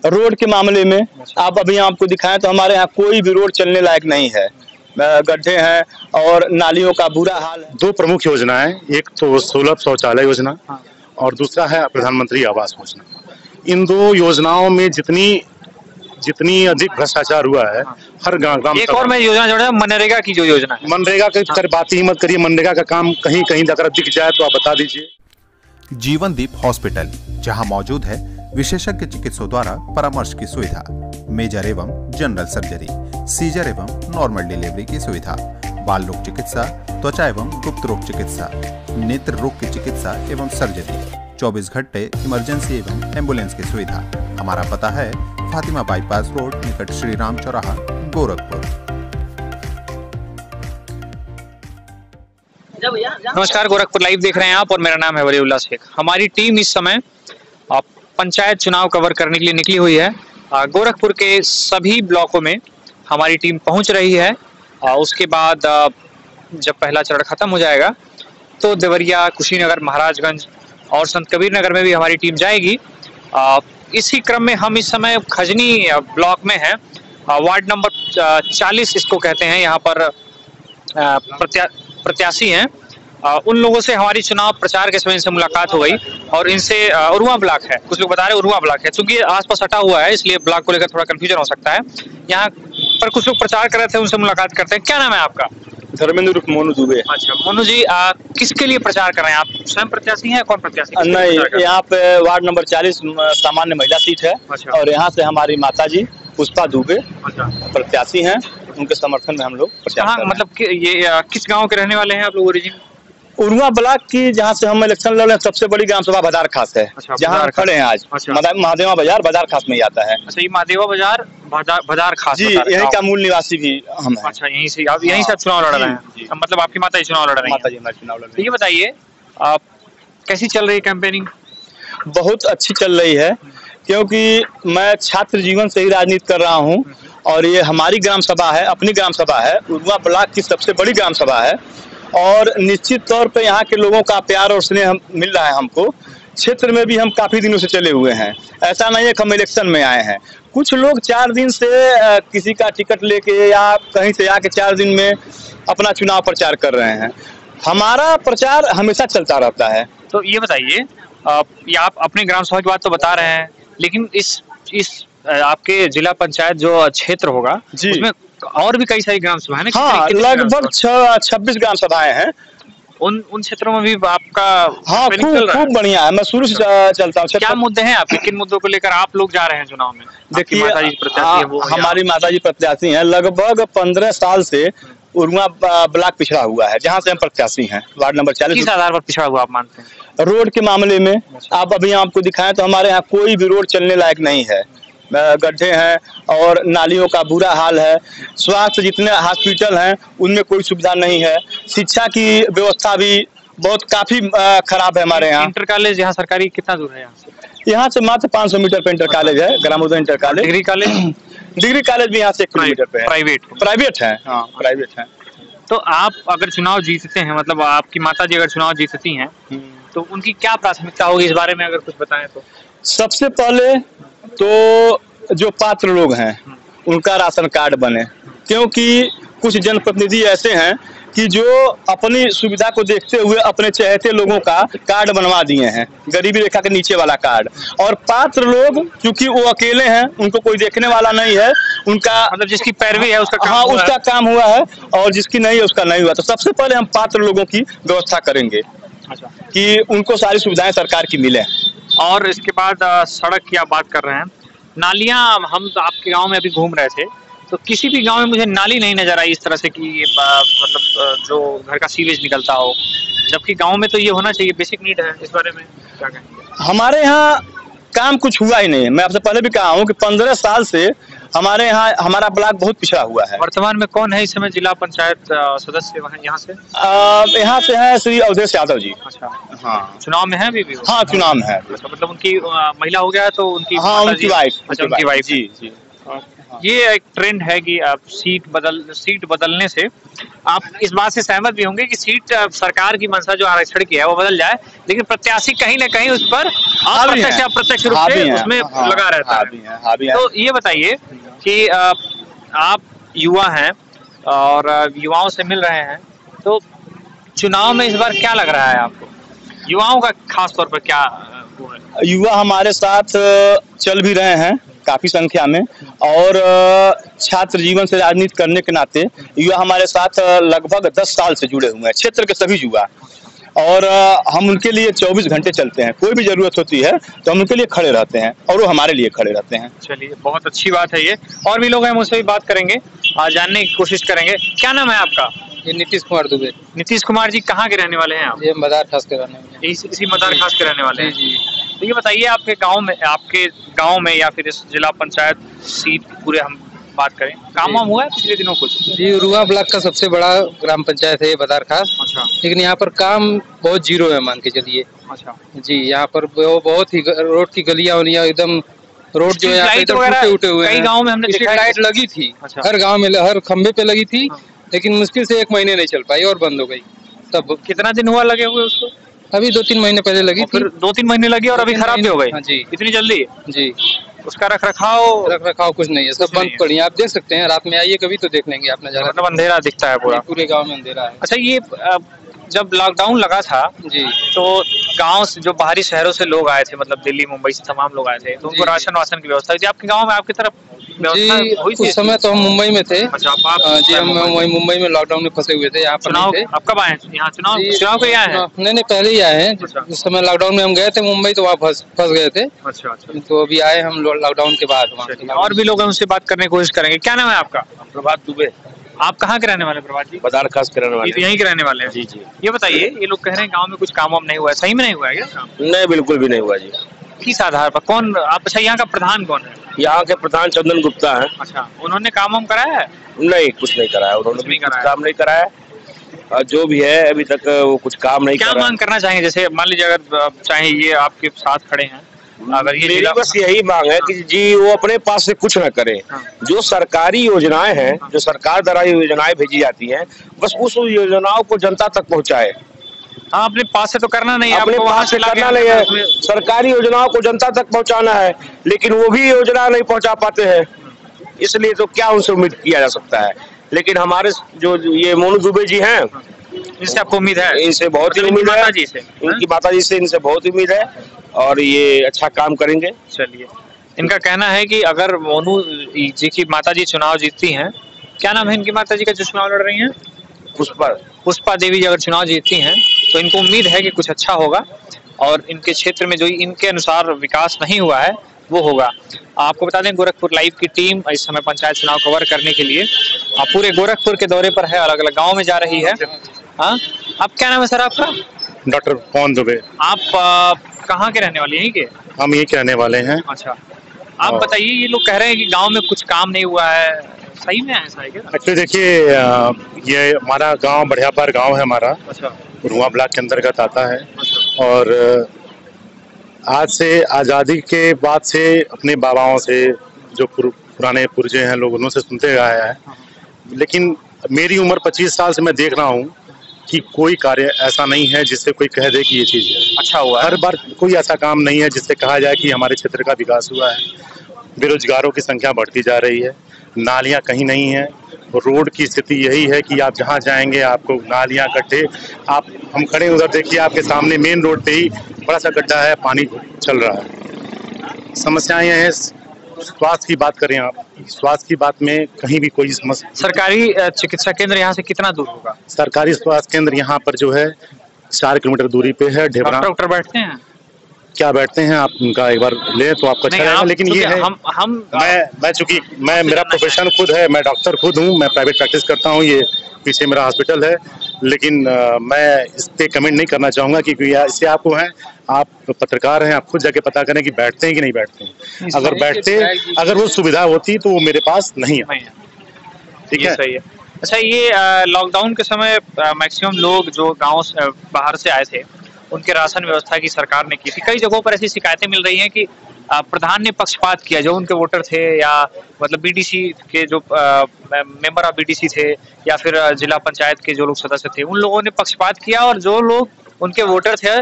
Road के मामले में आप अभी आपको दिखाएं तो हमारे यहाँ कोई भी रोड चलने लायक नहीं है, गड्ढे हैं और नालियों का बुरा हाल है। दो प्रमुख योजनाएं, एक तो सुलभ शौचालय योजना और दूसरा है प्रधानमंत्री आवास योजना। इन दो योजनाओं में जितनी अधिक भ्रष्टाचार हुआ है, हर गांव एक और मैं योजना जोड़ा, मनरेगा की जो योजना है। मनरेगा की बात ही मत करिए, मनरेगा का काम कहीं कहीं अगर दिख जाए तो आप बता दीजिए। जीवनदीप हॉस्पिटल, जहां मौजूद है विशेषज्ञ चिकित्सकों द्वारा परामर्श की सुविधा, मेजर एवं जनरल सर्जरी, सीजर एवं नॉर्मल डिलीवरी की सुविधा, बाल रोग चिकित्सा, त्वचा एवं गुप्त रोग चिकित्सा, नेत्र रोग की चिकित्सा एवं सर्जरी, 24 घंटे इमरजेंसी एवं एम्बुलेंस की सुविधा। हमारा पता है फातिमा बाईपास रोड, निकट श्री राम चौराहा, गोरखपुर। नमस्कार, गोरखपुर लाइव देख रहे हैं आप और मेरा नाम है वलीउल्लाह शेख। हमारी टीम इस समय पंचायत चुनाव कवर करने के लिए निकली हुई है। गोरखपुर के सभी ब्लॉकों में हमारी टीम पहुंच रही है। उसके बाद जब पहला चरण खत्म हो जाएगा तो देवरिया, कुशीनगर, महाराजगंज और संत कबीर नगर में भी हमारी टीम जाएगी। इसी क्रम में हम इस समय खजनी ब्लॉक में हैं। वार्ड नंबर 40 इसको कहते हैं। यहाँ पर प्रत्याशी हैं। उन लोगों से हमारी चुनाव प्रचार के समय इनसे मुलाकात हो गई और इनसे उरुआ ब्लॉक है, कुछ लोग बता रहे हैं उरुआ ब्लॉक है, क्योंकि आसपास हटा हुआ है इसलिए ब्लॉक को लेकर थोड़ा कंफ्यूजन हो सकता है। यहाँ पर कुछ लोग प्रचार कर रहे थे, उनसे मुलाकात करते हैं। क्या नाम है आपका? धर्मेंद्र मोनू दुबे। अच्छा मोनू जी, किसके लिए प्रचार कर रहे हैं आप? स्वयं प्रत्याशी हैं? कौन प्रत्याशी? नहीं, यहाँ पे वार्ड नंबर 40 सामान्य महिला सीट है। अच्छा। और यहाँ से हमारी माता जी पुष्पा दुबे प्रत्याशी हैं, उनके समर्थन में हम लोग प्रचार कर रहे हैं। मतलब ये किस गाँव के रहने वाले हैं आप लोग ओरिजिन? उरुआ ब्लॉक की, जहाँ से हम इलेक्शन लड़ रहे हैं, सबसे बड़ी ग्राम सभा बाजार खास है। अच्छा, जहाँ हम खड़े हैं आज। अच्छा। महादेवा बाजार बाजार खास में ही आता है। अच्छा, ये महादेवा बाजार बाजार खास जी, यहीं का मूल निवासी भी हम हैं। अच्छा, यहीं से आप यहीं से चुनाव लड़ रहे हैं? मतलब आपकी माता जी चुनाव लड़ रही हैं? माता जी हमारे चुनाव लड़ रही हैं। ये बताइए, आप कैसी चल रही है कैंपेनिंग? बहुत अच्छी चल रही है, क्योंकि मैं छात्र जीवन से ही राजनीति कर रहा हूँ और ये हमारी ग्राम सभा है, अपनी ग्राम सभा है, उरुआ ब्लॉक की सबसे बड़ी ग्राम सभा है और निश्चित तौर पे यहाँ के लोगों का प्यार और स्नेह मिल रहा है हमको। क्षेत्र में भी हम काफी दिनों से चले हुए हैं, ऐसा नहीं है कि हम इलेक्शन में आए हैं। कुछ लोग 4 दिन से किसी का टिकट लेके या कहीं से आके 4 दिन में अपना चुनाव प्रचार कर रहे हैं। हमारा प्रचार हमेशा चलता रहता है। तो ये बताइए, ये आप अपने ग्राम सभा की बात तो बता रहे हैं, लेकिन इस आपके जिला पंचायत जो क्षेत्र होगा उसमें और भी कई सारी ग्राम सभा है ना? हाँ, लगभग 26 ग्राम सभाएं हैं। उन क्षेत्रों में भी आपका? हाँ, खूब बढ़िया है। मैं शुरू से चलता हूँ। क्या मुद्दे हैं आपके? किन मुद्दों को लेकर आप लोग जा रहे हैं चुनाव में? देखिए, हमारी माताजी प्रत्याशी हैं। लगभग 15 साल से उरुआ ब्लॉक पिछड़ा हुआ है, जहाँ से हम प्रत्याशी हैं। वार्ड नंबर 40 किस आधार पर पिछड़ा हुआ आप मानते हैं? रोड के मामले में आप अभी आपको दिखाएं तो हमारे यहाँ कोई भी रोड चलने लायक नहीं है, गड्ढे हैं और नालियों का बुरा हाल है। स्वास्थ्य जितने हॉस्पिटल हैं उनमें कोई सुविधा नहीं है। शिक्षा की व्यवस्था भी काफी खराब है हमारे यहाँ। इंटर कॉलेज यहाँ सरकारी कितना दूर है यहाँ से? यहाँ से मात्र 500 मीटर पे इंटर कॉलेज है, ग्रामोदय इंटर कॉलेज। डिग्री कॉलेज भी यहाँ से 1 किलोमीटर पे है। प्राइवेट है। हाँ, प्राइवेट है। तो आप अगर चुनाव जीतते हैं, मतलब आपकी माता जी अगर चुनाव जीतती हैं तो उनकी क्या प्राथमिकता होगी, इस बारे में अगर कुछ बताएं तो? सबसे पहले तो जो पात्र लोग हैं उनका राशन कार्ड बने, क्योंकि कुछ जनप्रतिनिधि ऐसे हैं कि जो अपनी सुविधा को देखते हुए अपने चहेते लोगों का कार्ड बनवा दिए हैं, गरीबी रेखा के नीचे वाला कार्ड। और पात्र लोग क्योंकि वो अकेले हैं, उनको कोई देखने वाला नहीं है, उनका मतलब जिसकी पैरवी है उसका काम हाँ उसका काम हुआ है और जिसकी नहीं है उसका नहीं हुआ। तो सबसे पहले हम पात्र लोगों की व्यवस्था करेंगे कि उनको सारी सुविधाएं सरकार की मिले। और इसके बाद सड़क की आप बात कर रहे हैं, नालियां, हम आपके गांव में अभी घूम रहे थे तो किसी भी गांव में मुझे नाली नहीं नजर आई इस तरह से कि मतलब जो घर का सीवेज निकलता हो, जबकि गांव में तो ये होना चाहिए, बेसिक नीड है। इस बारे में क्या कहेंगे? हमारे यहाँ काम कुछ हुआ ही नहीं। मैं आपसे पहले भी कहा हूँ कि 15 साल से हमारे यहाँ हमारा ब्लॉक बहुत पिछड़ा हुआ है। वर्तमान में कौन है इस समय जिला पंचायत सदस्य यहाँ से? यहाँ से है श्री अवधेश यादव जी। अच्छा, हाँ। चुनाव में है अभी भी? हाँ, चुनाव में है। अच्छा, मतलब उनकी महिला हो गया तो उनकी? हाँ, उनकी वाइफ। अच्छा, उनकी वाइफ। जी। ये एक ट्रेंड है कि आप सीट बदलने से आप इस बात से सहमत भी होंगे कि सीट सरकार की मंशा जो आरक्षण की है वो बदल जाए, लेकिन प्रत्याशी कहीं ना कहीं उस पर अप्रत्यक्ष या प्रत्यक्ष रूप से उसमें लगा रहता है। तो ये बताइए कि आप युवा हैं और युवाओं से मिल रहे हैं, तो चुनाव में इस बार क्या लग रहा है आपको? युवाओं का खास तौर पर क्या वो है? युवा हमारे साथ चल भी रहे हैं काफी संख्या में, और छात्र जीवन से राजनीति करने के नाते युवा हमारे साथ लगभग 10 साल से जुड़े हुए हैं, क्षेत्र के सभी युवा। और हम उनके लिए 24 घंटे चलते हैं, कोई भी जरूरत होती है तो हम उनके लिए खड़े रहते हैं और वो हमारे लिए खड़े रहते हैं। चलिए, बहुत अच्छी बात है ये। और भी लोग हैं, मुझसे भी बात करेंगे, जानने की कोशिश करेंगे। क्या नाम है आपका? ये नीतीश कुमार दुबे। नीतीश कुमार जी कहाँ के रहने वाले हैं आप? ये मदार खास के रहने वाले। इसी मदार खास के रहने वाले हैं जी। तो ये बताइए, आपके गांव में या फिर इस जिला पंचायत सीट पूरे हम बात करें, काम वाम हुआ है पिछले दिनों कुछ? जी, उरुआ ब्लॉक का सबसे बड़ा ग्राम पंचायत है ये बदार खास। अच्छा। लेकिन यहाँ पर काम बहुत जीरो है, मान के चलिए। अच्छा जी, यहाँ पर बहुत ही रोड की गलियां वलियां एकदम, रोड जो है यहाँ पे टूटे उठे हुए हैं। कई गाँव में हमने स्ट्रीट लाइट लगी थी। अच्छा। हर गाँव में हर खंबे पे लगी थी, लेकिन मुश्किल से 1 महीने नहीं चल पाई और बंद हो गई। तब कितना दिन हुआ लगे हुए उसको? अभी 2-3 महीने पहले लगी थी। फिर 2-3 महीने लगी और अभी खराब भी हो गई? हाँ जी। इतनी जल्दी? जी, उसका रख रखाव कुछ नहीं है, सब बंद पड़ी है। आप देख सकते हैं, रात में आइए कभी तो देख लेंगे आप नजारा। मतलब अंधेरा दिखता है पूरा? पूरे गांव में अंधेरा है। अच्छा, ये जब लॉकडाउन लगा था जी, तो गांव से जो बाहरी शहरों से लोग आए थे, मतलब दिल्ली मुंबई से तमाम लोग आए थे, तो उनको राशन वासन की व्यवस्था थी आपके गांव में? आपकी तरफ व्यवस्था हुई थी? उस समय तो हम मुंबई में थे। अच्छा, जी, हम वही मुंबई में लॉकडाउन में फंसे हुए थे। यहाँ पर चुनाव आप कब आए यहाँ? चुनाव के आए हैं? नहीं, पहले ही आए हैं। उस समय लॉकडाउन में हम गए थे मुंबई, तो वहाँ फंस गए थे। अच्छा। तो अभी आए हम लॉकडाउन के बाद। और भी लोग हैं, उनसे बात करने की कोशिश करेंगे। क्या नाम है आपका? प्रभात दुबे। आप कहाँ के रहने वाले प्रभात जी? बदार खास के रहने वाले। यहीं के रहने वाले हैं? जी जी। ये बताइए, ये लोग कह रहे हैं गांव में कुछ काम वाम नहीं हुआ है, सही में नहीं हुआ है क्या काम? नहीं, बिल्कुल भी नहीं हुआ जी। किस आधार पर? कौन आप? अच्छा, यहाँ का प्रधान कौन है? यहाँ के प्रधान चंदन गुप्ता हैं। अच्छा, उन्होंने काम वाम कराया है? नहीं, कुछ नहीं कराया उन्होंने, भी कुछ काम नहीं कराया। और जो भी है अभी तक वो कुछ काम नहीं क्या मांग करना चाहेंगे? जैसे मान लीजिए, अगर चाहे ये आपके साथ खड़े हैं, अगर ये मेरी बस यही मांग है कि जी वो अपने पास से कुछ न करे। जो सरकारी योजनाएं हैं, जो सरकार द्वारा योजनाएं भेजी जाती हैं, बस उस योजनाओं को जनता तक पहुंचाए। हाँ, अपने पास से तो करना नहीं है, अपने पास से करना नहीं है, सरकारी योजनाओं को जनता तक पहुंचाना है, लेकिन वो भी योजना नहीं पहुंचा पाते हैं। इसलिए तो क्या उनसे उम्मीद किया जा सकता है। लेकिन हमारे जो ये मोनू दुबे जी हैं, इनसे आपको उम्मीद है? इनसे बहुत ही उम्मीद है, इनकी माता जी से इनसे बहुत उम्मीद है और ये अच्छा काम करेंगे। चलिए, इनका कहना है कि अगर मोनू जी की माता जी चुनाव जीतती हैं, क्या नाम है इनकी माता जी का जो चुनाव लड़ रही हैं? पुष्पा देवी जी अगर चुनाव जीतती हैं तो इनको उम्मीद है कि कुछ अच्छा होगा और इनके क्षेत्र में जो इनके अनुसार विकास नहीं हुआ है वो होगा। आपको बता दें, गोरखपुर लाइव की टीम इस समय पंचायत चुनाव कवर करने के लिए पूरे गोरखपुर के दौरे पर है, अलग अलग गाँव में जा रही है। हाँ, आप क्या नाम है सर आपका? डॉक्टर पवन दुबे। आप कहाँ के रहने वाले? यहीं के? हम यहीं के रहने वाले हैं। अच्छा, आप बताइए, ये लोग कह रहे हैं कि गांव में कुछ काम नहीं हुआ है, सही में ऐसा है क्या? एक्चुअली देखिए, ये हमारा गांव बढ़ियापार गांव है हमारा। अच्छा। उरुआ ब्लॉक के अंतर्गत आता है। अच्छा। और आज से आज़ादी के बाद से अपने बाबाओं से, जो पुराने पुरजे हैं लोग, उन्होंने सुनते आया है। लेकिन मेरी उम्र 25 साल से मैं देख रहा हूँ कि कोई कार्य ऐसा नहीं है जिससे कोई कह दे कि ये चीज़ है अच्छा हुआ है। हर बार कोई ऐसा काम नहीं है जिससे कहा जाए कि हमारे क्षेत्र का विकास हुआ है। बेरोजगारों की संख्या बढ़ती जा रही है, नालियां कहीं नहीं है, रोड की स्थिति यही है कि आप जहां जाएंगे आपको नालियां, गड्ढे। हम खड़े उधर देखिए, आपके सामने मेन रोड पे ही बड़ा सा गड्ढा है, पानी चल रहा है। समस्याएं हैं। स्वास्थ्य की बात करें आप, स्वास्थ्य की बात में कहीं भी कोई समस्या। सरकारी चिकित्सा केंद्र यहाँ से कितना दूर होगा? सरकारी स्वास्थ्य केंद्र यहाँ पर जो है 4 किलोमीटर दूरी पे है। डॉक्टर बैठते हैं? क्या बैठते हैं, आप उनका एक बार ले तो आपको अच्छा रहेगा। लेकिन ये है, मैं चूंकि मेरा प्रोफेशन खुद है, मैं डॉक्टर खुद हूँ, मैं प्राइवेट प्रैक्टिस करता हूँ, ये पीछे मेरा हॉस्पिटल है। लेकिन मैं इस पे कमेंट नहीं करना चाहूंगा क्योंकि इससे आपको है, आप पत्रकार हैं, आप खुद जाके पता करें कि बैठते हैं कि नहीं बैठते हैं। अगर वो सुविधा होती तो वो मेरे पास नहीं है। ठीक है, सही है। अच्छा, ये लॉकडाउन के समय मैक्सिमम लोग जो गाँव बाहर से आए थे, उनके राशन व्यवस्था की सरकार ने की थी। कई जगहों पर ऐसी शिकायतें मिल रही हैं कि प्रधान ने पक्षपात किया, जो उनके वोटर थे या मतलब बीडीसी के जो मेंबर ऑफ बीडीसी थे या फिर जिला पंचायत के जो लोग सदस्य थे, उन लोगों ने पक्षपात किया और जो लोग उनके वोटर थे,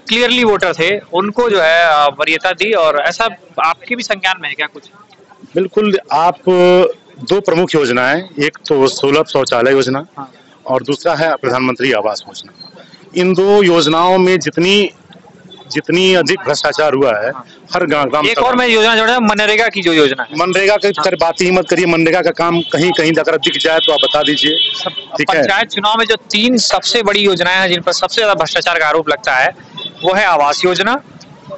क्लियरली वोटर थे, उनको जो है वरीयता दी। और ऐसा आपके भी संज्ञान में है क्या कुछ? बिल्कुल, आप दो प्रमुख योजनाएं, एक तो सुलभ शौचालय योजना और दूसरा है प्रधानमंत्री आवास योजना। इन दो योजनाओं में जितनी अधिक भ्रष्टाचार हुआ है, हर गांव एक और मैं योजना जोड़ रहा हूं, मनरेगा की जो योजना है। मनरेगा की बात ही मत करिए, मनरेगा का काम कहीं कहीं अगर दिख जाए तो आप बता दीजिए। ठीक है, पंचायत चुनाव में जो 3 सबसे बड़ी योजनाएं हैं जिन पर सबसे ज्यादा भ्रष्टाचार का आरोप लगता है, वो है आवास योजना,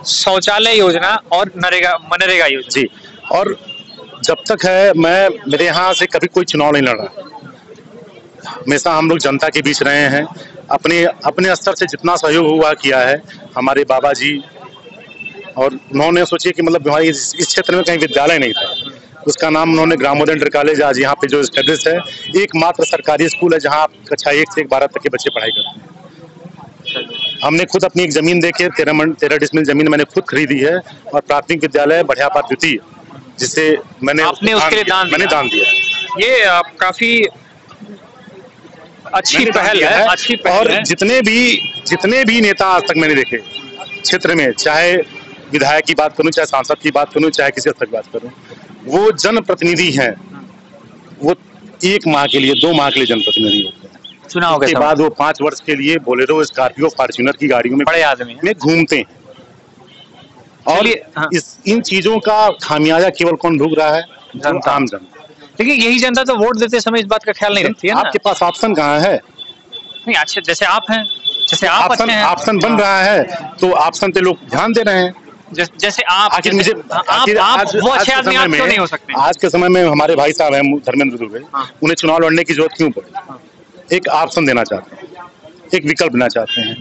शौचालय योजना और मनरेगा योजना जी। और जब तक है मेरे यहाँ से कभी कोई चुनाव नहीं लड़ा, हमेशा हम लोग जनता के बीच रहे हैं, अपने स्तर से जितना सहयोग हुआ किया है हमारे बाबा जी। और उन्होंने सोचिए कि मतलब हमारे इस क्षेत्र में कहीं विद्यालय नहीं था, उसका नाम उन्होंने ग्रामोदय इंटर कॉलेज आज यहाँ पे जो स्टेब्लिश है, एकमात्र सरकारी स्कूल है जहाँ कक्षा 1 से 12 तक के बच्चे पढ़ाई करते हैं। हमने खुद अपनी एक जमीन देके 13 डिसमिल जमीन मैंने खुद खरीदी है और प्राथमिक विद्यालय बढ़ियापात द्वितीय, जिसे आपने उसके लिए दान दिया। ये काफी अच्छी पहल है, अच्छी पहल और है। जितने भी नेता आज तक मैंने देखे क्षेत्र में, चाहे विधायक की बात करूं, चाहे सांसद की बात करूं, चाहे किसी स्तर की बात करूं, वो जनप्रतिनिधि हैं। वो 1 माह के लिए, 2 माह के लिए जनप्रतिनिधि होते हैं, चुनाव के बाद वो 5 वर्ष के लिए बोलेरो, स्कॉर्पियो, फॉर्च्यूनर की गाड़ियों में बड़े आदमी में घूमते हैं। और इन चीजों का खामियाजा केवल कौन भुग रहा है? आम जनता। लेकिन यही जनता तो वोट देते समय इस बात का ख्याल नहीं रखती है ना। आपके पास ऑप्शन कहाँ है? नहीं, अच्छा जैसे आप हैं, जैसे आप ऑप्शन बन रहा है तो ऑप्शन पे लोग ध्यान दे रहे हैं। जैसे आप, आखिर मुझे वो अच्छे आदमी आप क्यों नहीं हो सकते? आज के समय में हमारे भाई साहब हैं धर्मेंद्र दुबे, उन्हें चुनाव लड़ने की जरूरत क्यों पड़ी? एक ऑप्शन देना चाहते हैं, एक विकल्प देना चाहते हैं।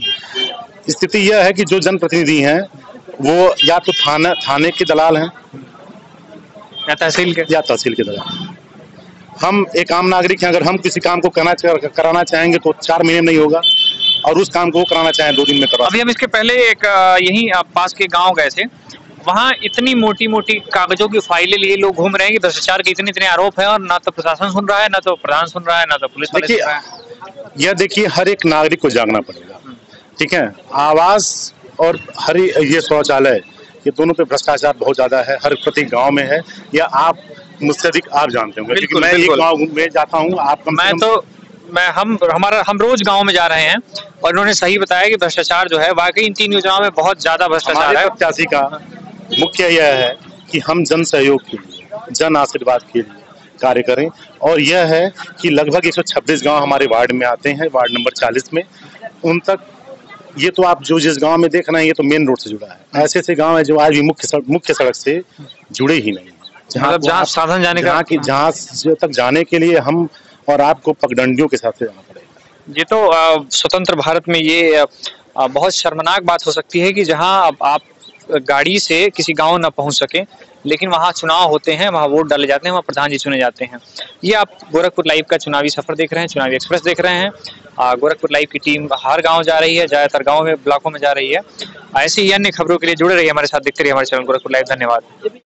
स्थिति यह है कि जो जनप्रतिनिधि हैं वो या तो थाने के दलाल हैं या तहसील के दलाल। हम एक आम नागरिक हैं, अगर हम किसी काम को कराना चाहेंगे तो 4 महीने नहीं होगा, और उस काम को कराना चाहें 2 दिन में करवा। अभी हम इसके पहले एक यहीं पास के गांव गए थे, वहाँ इतनी मोटी मोटी कागजों की फाइलें लिए लोग घूम रहे हैं कि भ्रष्टाचार के इतने आरोप हैं, और ना तो प्रशासन सुन रहा है, ना तो प्रधान सुन रहा है, ना तो पुलिस वाले सुन रहा है। यह देखिए, हर एक नागरिक को जागना पड़ेगा। ठीक है, आवास और ये शौचालय, ये दोनों पे भ्रष्टाचार बहुत ज्यादा है, हर प्रति गाँव में है। या आप मुझसे अधिक आप जानते होंगे, क्योंकि मैं एक गाँव में जाता हूँ, हम रोज गांव में जा रहे हैं, और उन्होंने सही बताया कि भ्रष्टाचार जो है वाकई इन 3 योजनाओं में बहुत ज्यादा भ्रष्टाचार है। प्रत्याशी का मुख्य यह है कि हम जन सहयोग के लिए, जन आशीर्वाद के लिए कार्य करें। और यह है कि लगभग 126 गांव हमारे वार्ड में आते हैं, वार्ड नंबर 40 में, उन तक ये तो आप जो जिस गांव में देख रहे हैं ये तो मेन रोड से जुड़ा है। ऐसे ऐसे गांव है जो आज भी मुख्य सड़क से जुड़े ही नहीं, जहाँ साधन जाने का, जहाँ तक जाने के लिए हम और आपको पगडंडियों के साथ जाना पड़ेगा। ये तो स्वतंत्र भारत में ये बहुत शर्मनाक बात हो सकती है कि जहाँ आप गाड़ी से किसी गांव न पहुंच सके, लेकिन वहाँ चुनाव होते हैं, वहाँ वोट डाले जाते हैं, वहाँ प्रधान जी चुने जाते हैं। ये आप गोरखपुर लाइव का चुनावी सफर देख रहे हैं, चुनावी एक्सप्रेस देख रहे हैं। गोरखपुर लाइव की टीम हर गांव जा रही है, ज्यादातर गाँव में, ब्लॉकों में जा रही है। ऐसी ही अन्य खबरों के लिए जुड़े रहिए हमारे साथ, देखते रहिए हमारे चैनल गोरखपुर लाइव। धन्यवाद।